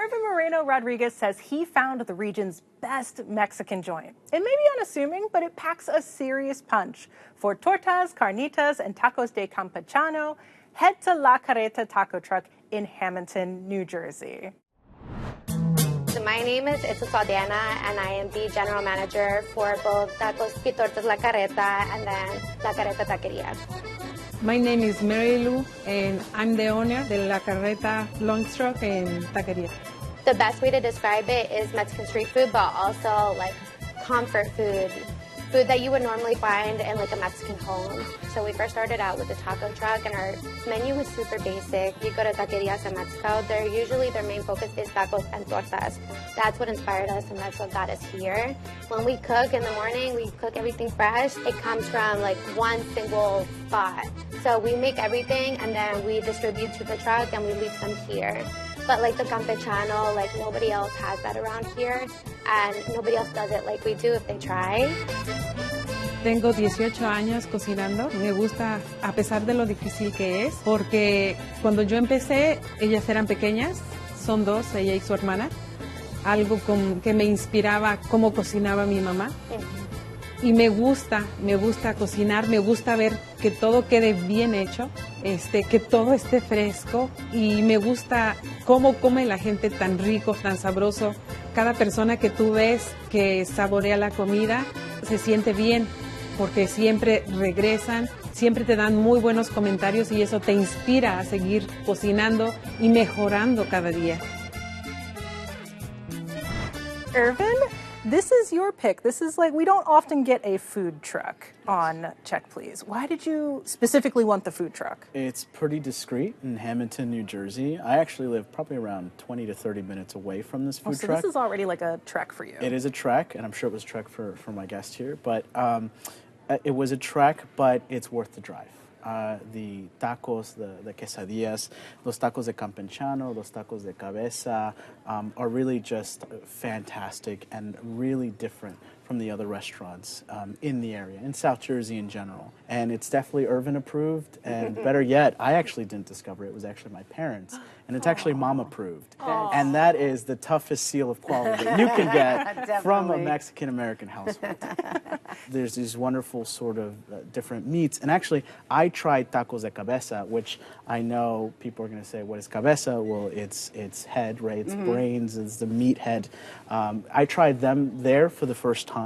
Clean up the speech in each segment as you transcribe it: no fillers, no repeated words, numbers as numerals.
Irvin Moreno Rodriguez says he found the region's best Mexican joint. It may be unassuming, but it packs a serious punch. For tortas, carnitas, and tacos de campechano, head to La Carreta taco truck in Hammonton, New Jersey. My name is Diana, and I am the general manager for both Tacos y Tortas La Carreta and then La Carreta Taqueria. My name is Mary Lou, and I'm the owner de La Carreta Lunch Truck and Taqueria. The best way to describe it is Mexican street food, but also like comfort food. Food that you would normally find in like a Mexican home. So we first started out with the taco truck, and our menu was super basic. You go to taquerias in Mexico, their main focus is tacos and tortas. That's what inspired us, and that's what got us here. When we cook in the morning, we cook everything fresh. It comes from like one single spot. So we make everything, and then we distribute to the truck, and we leave them here. But like the campechano, like nobody else has that around here, and nobody else does it like we do if they try. Tengo 18 años cocinando. Me gusta, a pesar de lo difícil que es, porque cuando yo empecé, ellas eran pequeñas, son dos, ella y su hermana. Algo que me inspiraba cómo cocinaba mi mamá. Y me gusta cocinar, me gusta ver que todo quede bien hecho, que todo esté fresco, y me gusta cómo come la gente tan rico, tan sabroso. Cada persona que tú ves que saborea la comida se siente bien, porque siempre regresan, siempre te dan muy buenos comentarios y eso te inspira a seguir cocinando y mejorando cada día. Irvin, this is your pick. This is like, we don't often get a food truck on Check Please. Why did you specifically want the food truck? It's pretty discreet in Hammonton, New Jersey. I actually live probably around 20 to 30 minutes away from this food truck. So this is already like a trek for you. It is a trek, and I'm sure it was a trek for my guest here. But it was a trek, but it's worth the drive. The tacos, the quesadillas, los tacos de campechano, los tacos de cabeza are really just fantastic and really different from the other restaurants in the area, in South Jersey in general. And it's definitely Irvin approved, and better yet, I actually didn't discover it. It was actually my parents, and it's actually mom approved. And that is the toughest seal of quality that you can get from a Mexican-American household. There's these wonderful sort of different meats, and actually, I tried tacos de cabeza, which I know people are going to say, what is cabeza? Well, it's head, right? It's brains, it's the meat head. I tried them there for the first time,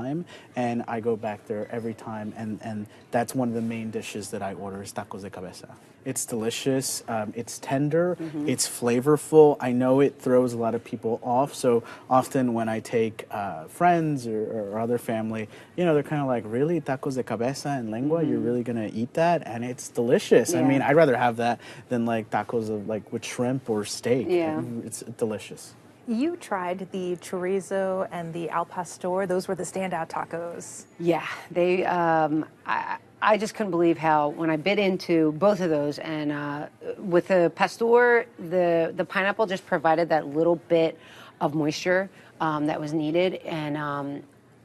and I go back there every time, and that's one of the main dishes that I order is tacos de cabeza. It's delicious, it's tender, it's flavorful. I know it throws a lot of people off, so often when I take friends or other family, you know, they're kind of like, really, tacos de cabeza and lengua, you're really gonna eat that? And it's delicious. Yeah. I mean, I'd rather have that than like tacos of like with shrimp or steak. Yeah. It's delicious. You tried the chorizo and the al pastor. Those were the standout tacos. Yeah, they. I just couldn't believe how when I bit into both of those, and with the pastor, the pineapple just provided that little bit of moisture that was needed, and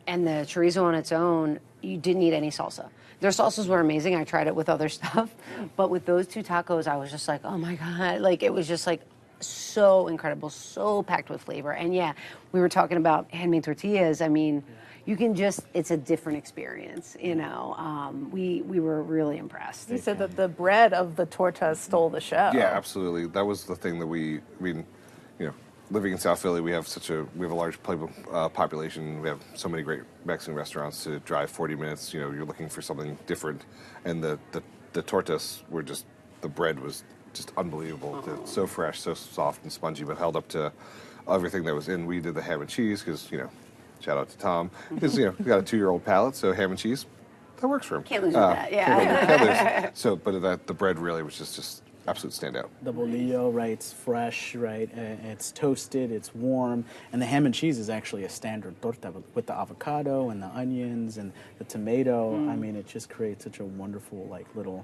the chorizo on its own, you didn't need any salsa. Their salsas were amazing. I tried it with other stuff, but with those two tacos, I was just like, oh my God, like it was just like so incredible, so packed with flavor. And yeah, we were talking about handmade tortillas. I mean, you can just, it's a different experience, you know. We were really impressed. You said that the bread of the tortas stole the show. Yeah, absolutely. That was the thing that I mean, you know, living in South Philly, we have a large population. We have so many great Mexican restaurants to drive 40 minutes. You know, you're looking for something different. And the tortas were just, the bread was just unbelievable. So fresh, so soft and spongy, but held up to everything that was in. We did the ham and cheese because, you know, shout out to Tom, because, you know, we got a 2-year-old palate, so ham and cheese, that works for him. Can't lose with that, yeah. Can't lose. So, but the bread really was just absolute standout. The bolillo, right, it's fresh, right, it's toasted, it's warm, and the ham and cheese is actually a standard torta with the avocado and the onions and the tomato. I mean, it just creates such a wonderful, like, little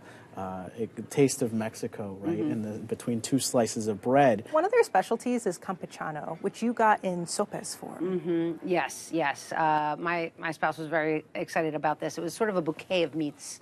taste of Mexico, right? In between two slices of bread. One of their specialties is campechano, which you got in sopes form. Yes, yes. My spouse was very excited about this. It was sort of a bouquet of meats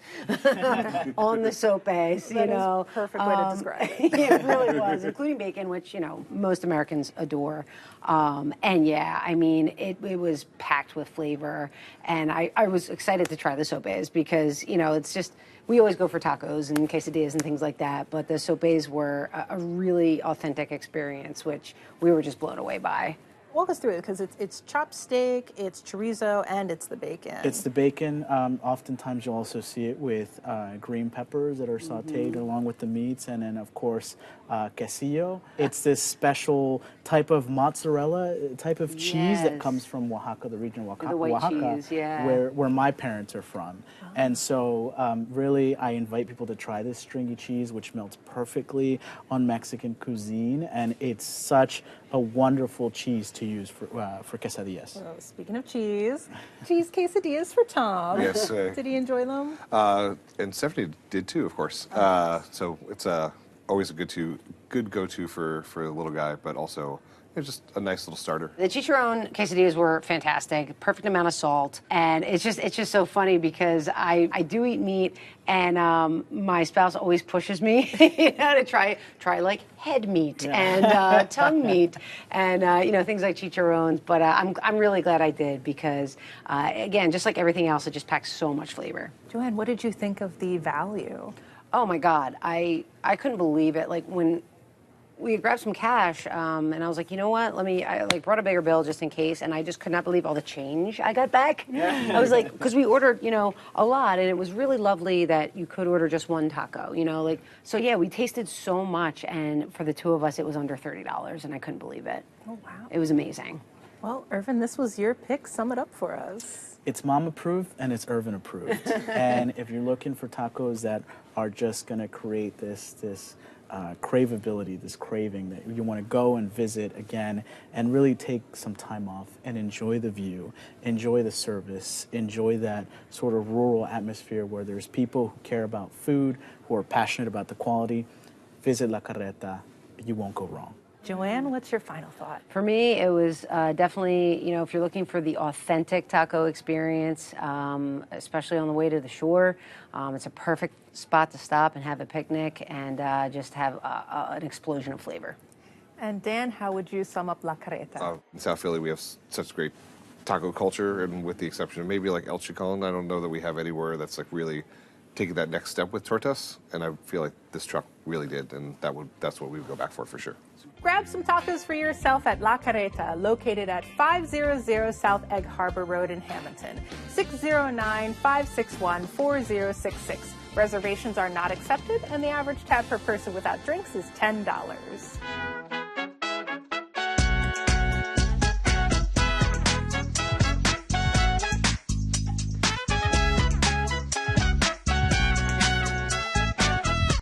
on the sopes, you know. Perfect way to describe it. It really was, including bacon, which, you know, most Americans adore. And yeah, I mean, it was packed with flavor. And I was excited to try the sopes because, you know, it's just, we always go for tacos and quesadillas and things like that, but the sopes were a really authentic experience, which we were just blown away by. Walk us through it, because it's chopped steak, it's chorizo, and it's the bacon. It's the bacon. Oftentimes you'll also see it with green peppers that are sauteed along with the meats, and then of course quesillo. It's this special type of mozzarella type of cheese that comes from Oaxaca, the region of Oaxaca, The white cheese, yeah. where my parents are from. And so really I invite people to try this stringy cheese, which melts perfectly on Mexican cuisine, and it's such a wonderful cheese to use for quesadillas. Well, speaking of cheese quesadillas for Tom. Yes. Did he enjoy them? And Stephanie did too, of course. So it's always a good go-to for a little guy, but also it's just a nice little starter. The chicharron quesadillas were fantastic, perfect amount of salt, and it's just so funny because I do eat meat, and my spouse always pushes me, you know, to try like head meat and tongue meat, and you know, things like chicharrones. But I'm really glad I did because again, just like everything else, it just packs so much flavor. Joanne, what did you think of the value? Oh my God, I couldn't believe it. Like when we grabbed some cash, and I was like, you know what? I like brought a bigger bill just in case, and I just could not believe all the change I got back. I was like, because we ordered, you know, a lot, and it was really lovely that you could order just one taco, you know, like, so yeah, we tasted so much, and for the two of us, it was under $30, and I couldn't believe it. Oh, wow. It was amazing. Well, Irvin, this was your pick. Sum it up for us. It's mom approved and it's Irvin approved. And if you're looking for tacos that are just going to create this craveability, this craving that you want to go and visit again and really take some time off and enjoy the view, enjoy the service, enjoy that sort of rural atmosphere where there's people who care about food, who are passionate about the quality, visit La Carreta. You won't go wrong. Joanne, what's your final thought? For me, it was definitely, you know, if you're looking for the authentic taco experience, especially on the way to the shore, it's a perfect spot to stop and have a picnic and just have an explosion of flavor. And Dan, how would you sum up La Carreta? In South Philly, we have such great taco culture, and with the exception of maybe like El Chicon, I don't know that we have anywhere that's like really taking that next step with tortas, and I feel like this truck really did, and that's what we would go back for sure. Grab some tacos for yourself at La Carreta, located at 500 South Egg Harbor Road in Hammonton, 609-561-4066. Reservations are not accepted, and the average tab per person without drinks is $10.